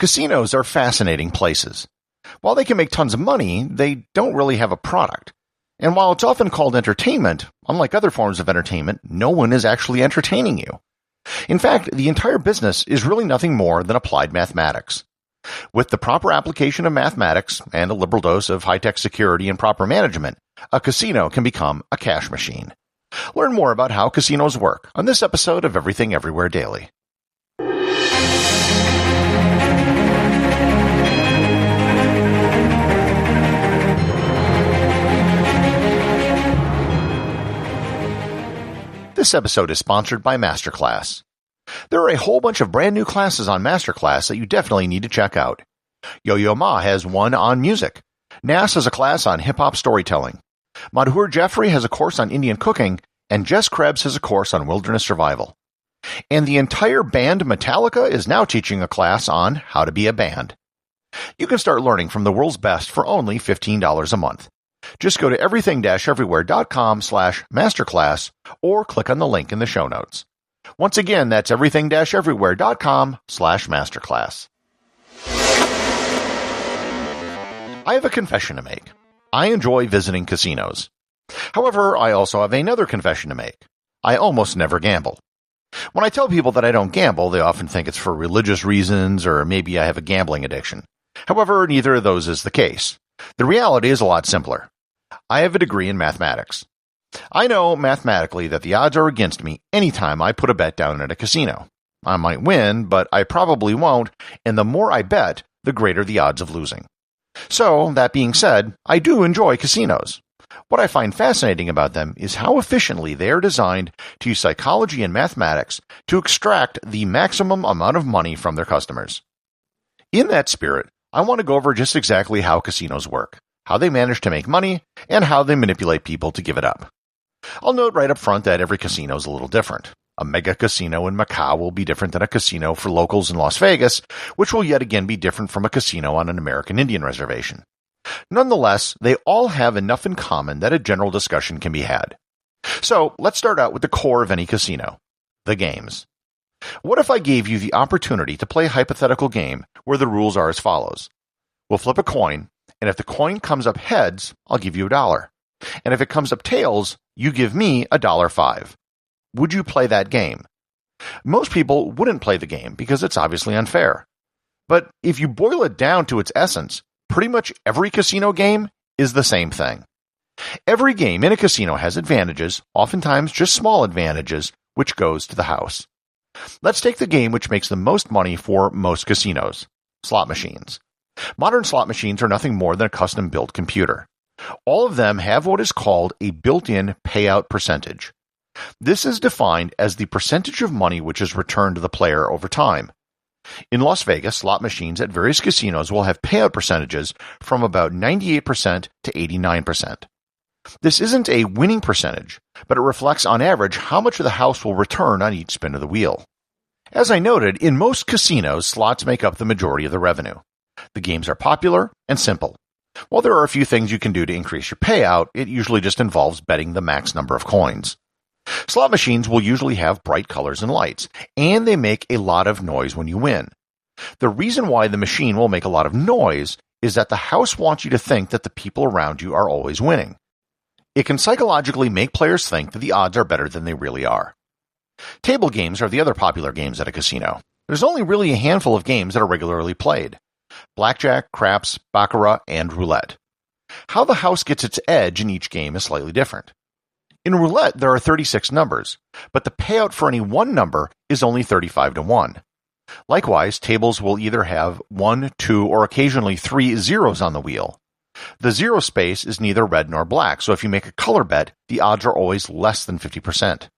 Casinos are fascinating places. While they can make tons of money, they don't really have a product. And while it's often called entertainment, unlike other forms of entertainment, no one is actually entertaining you. In fact, the entire business is really nothing more than applied mathematics. With the proper application of mathematics and a liberal dose of high-tech security and proper management, a casino can become a cash machine. Learn more about how casinos work on this episode of Everything Everywhere Daily. This episode is sponsored by Masterclass. There are a whole bunch of brand new classes on Masterclass that you definitely need to check out. Yo-Yo Ma has one on music. Nas has a class on hip-hop storytelling. Madhur Jeffrey has a course on Indian cooking, and Jess Krebs has a course on wilderness survival. And the entire band Metallica is now teaching a class on how to be a band. You can start learning from the world's best for only $15 a month. Just go to everything-everywhere.com/masterclass or click on the link in the show notes. Once again, that's everything-everywhere.com/masterclass. I have a confession to make. I enjoy visiting casinos. However, I also have another confession to make. I almost never gamble. When I tell people that I don't gamble, they often think it's for religious reasons or maybe I have a gambling addiction. However, neither of those is the case. The reality is a lot simpler. I have a degree in mathematics. I know mathematically that the odds are against me anytime I put a bet down at a casino. I might win, but I probably won't, and the more I bet, the greater the odds of losing. So, that being said, I do enjoy casinos. What I find fascinating about them is how efficiently they are designed to use psychology and mathematics to extract the maximum amount of money from their customers. In that spirit, I want to go over just exactly how casinos work, how they manage to make money, and how they manipulate people to give it up. I'll note right up front that every casino is a little different. A mega casino in Macau will be different than a casino for locals in Las Vegas, which will yet again be different from a casino on an American Indian reservation. Nonetheless, they all have enough in common that a general discussion can be had. So, let's start out with the core of any casino, the games. What if I gave you the opportunity to play a hypothetical game where the rules are as follows? We'll flip a coin, and if the coin comes up heads, I'll give you $1. And if it comes up tails, you give me $1.05. Would you play that game? Most people wouldn't play the game because it's obviously unfair. But if you boil it down to its essence, pretty much every casino game is the same thing. Every game in a casino has advantages, oftentimes just small advantages, which goes to the house. Let's take the game which makes the most money for most casinos, slot machines. Modern slot machines are nothing more than a custom-built computer. All of them have what is called a built-in payout percentage. This is defined as the percentage of money which is returned to the player over time. In Las Vegas, slot machines at various casinos will have payout percentages from about 98% to 89%. This isn't a winning percentage, but it reflects on average how much of the house will return on each spin of the wheel. As I noted, in most casinos, slots make up the majority of the revenue. The games are popular and simple. While there are a few things you can do to increase your payout, it usually just involves betting the max number of coins. Slot machines will usually have bright colors and lights, and they make a lot of noise when you win. The reason why the machine will make a lot of noise is that the house wants you to think that the people around you are always winning. It can psychologically make players think that the odds are better than they really are. Table games are the other popular games at a casino. There's only really a handful of games that are regularly played: Blackjack, craps, baccarat, and roulette. How the house gets its edge in each game is slightly different. In roulette, there are 36 numbers, but the payout for any one number is only 35 to 1. Likewise, tables will either have 1, 2, or occasionally 3 zeros on the wheel. The zero space is neither red nor black, so if you make a color bet, the odds are always less than 50%.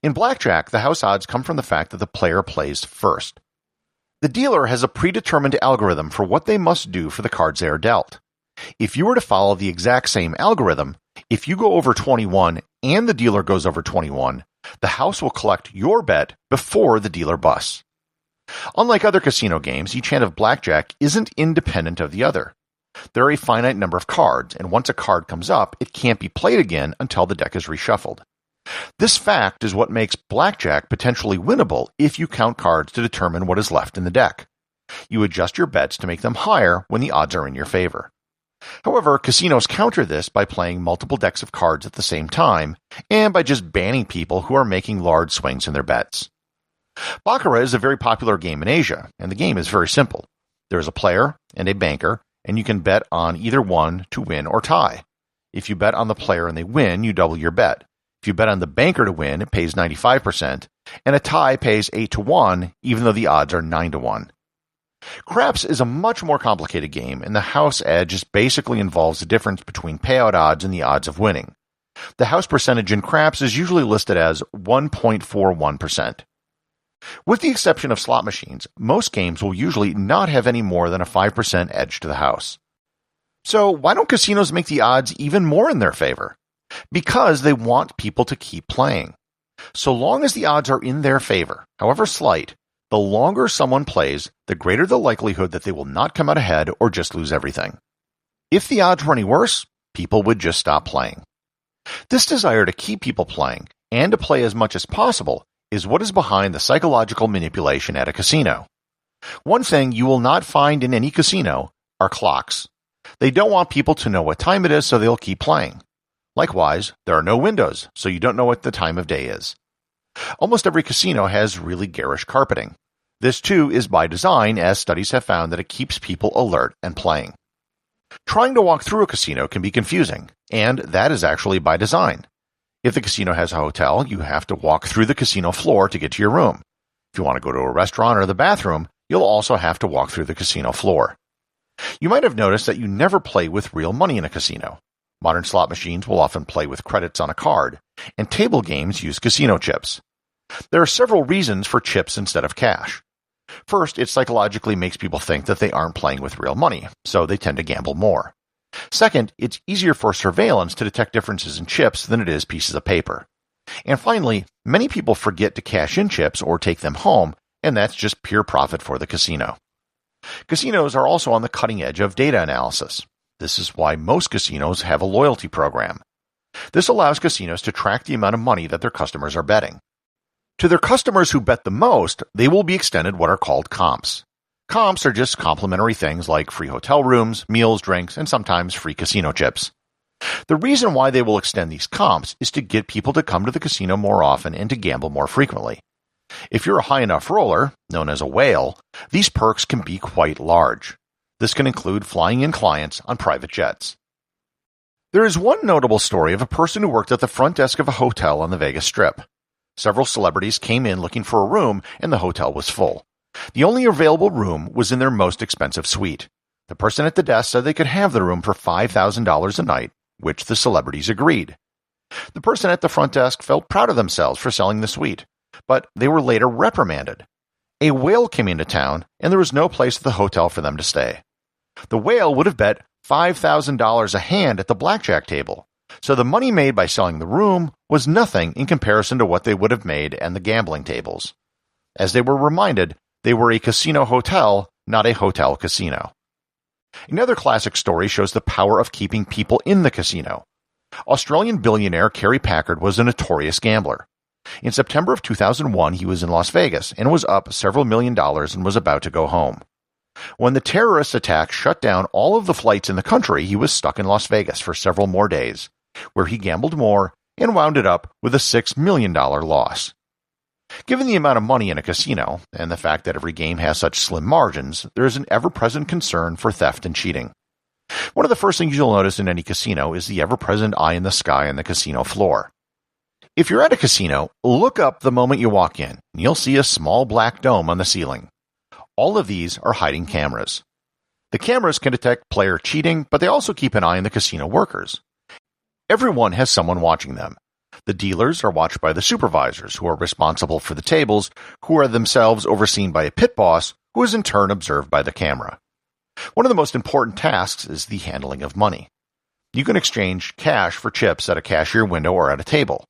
In blackjack, the house odds come from the fact that the player plays first. The dealer has a predetermined algorithm for what they must do for the cards they are dealt. If you were to follow the exact same algorithm, if you go over 21 and the dealer goes over 21, the house will collect your bet before the dealer busts. Unlike other casino games, each hand of blackjack isn't independent of the other. There are a finite number of cards, and once a card comes up, it can't be played again until the deck is reshuffled. This fact is what makes blackjack potentially winnable if you count cards to determine what is left in the deck. You adjust your bets to make them higher when the odds are in your favor. However, casinos counter this by playing multiple decks of cards at the same time and by just banning people who are making large swings in their bets. Baccarat is a very popular game in Asia, and the game is very simple. There is a player and a banker, and you can bet on either one to win or tie. If you bet on the player and they win, you double your bet. If you bet on the banker to win, it pays 95%, and a tie pays 8 to 1, even though the odds are 9 to 1. Craps is a much more complicated game, and the house edge just basically involves the difference between payout odds and the odds of winning. The house percentage in craps is usually listed as 1.41%. With the exception of slot machines, most games will usually not have any more than a 5% edge to the house. So why don't casinos make the odds even more in their favor? Because they want people to keep playing. So long as the odds are in their favor, however slight, the longer someone plays, the greater the likelihood that they will not come out ahead or just lose everything. If the odds were any worse, people would just stop playing. This desire to keep people playing and to play as much as possible is what is behind the psychological manipulation at a casino. One thing you will not find in any casino are clocks. They don't want people to know what time it is, so they'll keep playing. Likewise, there are no windows, so you don't know what the time of day is. Almost every casino has really garish carpeting. This too is by design, as studies have found that it keeps people alert and playing. Trying to walk through a casino can be confusing, and that is actually by design. If the casino has a hotel, you have to walk through the casino floor to get to your room. If you want to go to a restaurant or the bathroom, you'll also have to walk through the casino floor. You might have noticed that you never play with real money in a casino. Modern slot machines will often play with credits on a card, and table games use casino chips. There are several reasons for chips instead of cash. First, it psychologically makes people think that they aren't playing with real money, so they tend to gamble more. Second, it's easier for surveillance to detect differences in chips than it is pieces of paper. And finally, many people forget to cash in chips or take them home, and that's just pure profit for the casino. Casinos are also on the cutting edge of data analysis. This is why most casinos have a loyalty program. This allows casinos to track the amount of money that their customers are betting. To their customers who bet the most, they will be extended what are called comps. Comps are just complimentary things like free hotel rooms, meals, drinks, and sometimes free casino chips. The reason why they will extend these comps is to get people to come to the casino more often and to gamble more frequently. If you're a high enough roller, known as a whale, these perks can be quite large. This can include flying in clients on private jets. There is one notable story of a person who worked at the front desk of a hotel on the Vegas Strip. Several celebrities came in looking for a room, and the hotel was full. The only available room was in their most expensive suite. The person at the desk said they could have the room for $5,000 a night, which the celebrities agreed. The person at the front desk felt proud of themselves for selling the suite, but they were later reprimanded. A whale came into town, and there was no place at the hotel for them to stay. The whale would have bet $5,000 a hand at the blackjack table, so the money made by selling the room was nothing in comparison to what they would have made at the gambling tables. As they were reminded, they were a casino hotel, not a hotel casino. Another classic story shows the power of keeping people in the casino. Australian billionaire Kerry Packard was a notorious gambler. In September of 2001, he was in Las Vegas and was up several $1 million and was about to go home. When the terrorist attack shut down all of the flights in the country, he was stuck in Las Vegas for several more days, where he gambled more and wound it up with a $6 million loss. Given the amount of money in a casino, and the fact that every game has such slim margins, there is an ever-present concern for theft and cheating. One of the first things you'll notice in any casino is the ever-present eye in the sky on the casino floor. If you're at a casino, look up the moment you walk in, and you'll see a small black dome on the ceiling. All of these are hiding cameras. The cameras can detect player cheating, but they also keep an eye on the casino workers. Everyone has someone watching them. The dealers are watched by the supervisors, who are responsible for the tables, who are themselves overseen by a pit boss, who is in turn observed by the camera. One of the most important tasks is the handling of money. You can exchange cash for chips at a cashier window or at a table.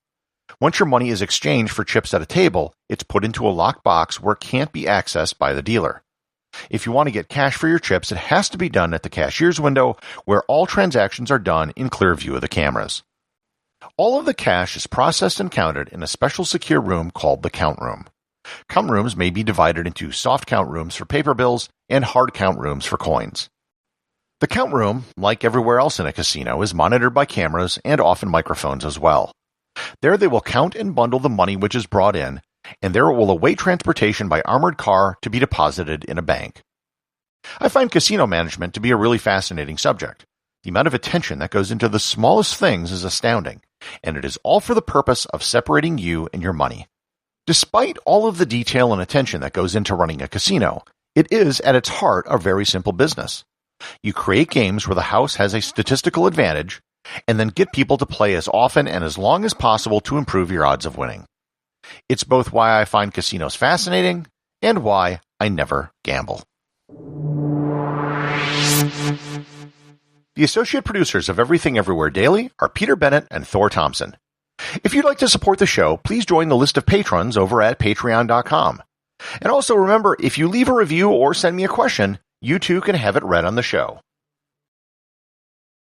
Once your money is exchanged for chips at a table, it's put into a locked box where it can't be accessed by the dealer. If you want to get cash for your chips, it has to be done at the cashier's window, where all transactions are done in clear view of the cameras. All of the cash is processed and counted in a special secure room called the count room. Count rooms may be divided into soft count rooms for paper bills and hard count rooms for coins. The count room, like everywhere else in a casino, is monitored by cameras and often microphones as well. There they will count and bundle the money which is brought in, and there it will await transportation by armored car to be deposited in a bank. I find casino management to be a really fascinating subject. The amount of attention that goes into the smallest things is astounding, and it is all for the purpose of separating you and your money. Despite all of the detail and attention that goes into running a casino, it is at its heart a very simple business. You create games where the house has a statistical advantage, and then get people to play as often and as long as possible to improve your odds of winning. It's both why I find casinos fascinating and why I never gamble. The associate producers of Everything Everywhere Daily are Peter Bennett and Thor Thomsen. If you'd like to support the show, please join the list of patrons over at patreon.com. And also remember, if you leave a review or send me a question, you too can have it read on the show.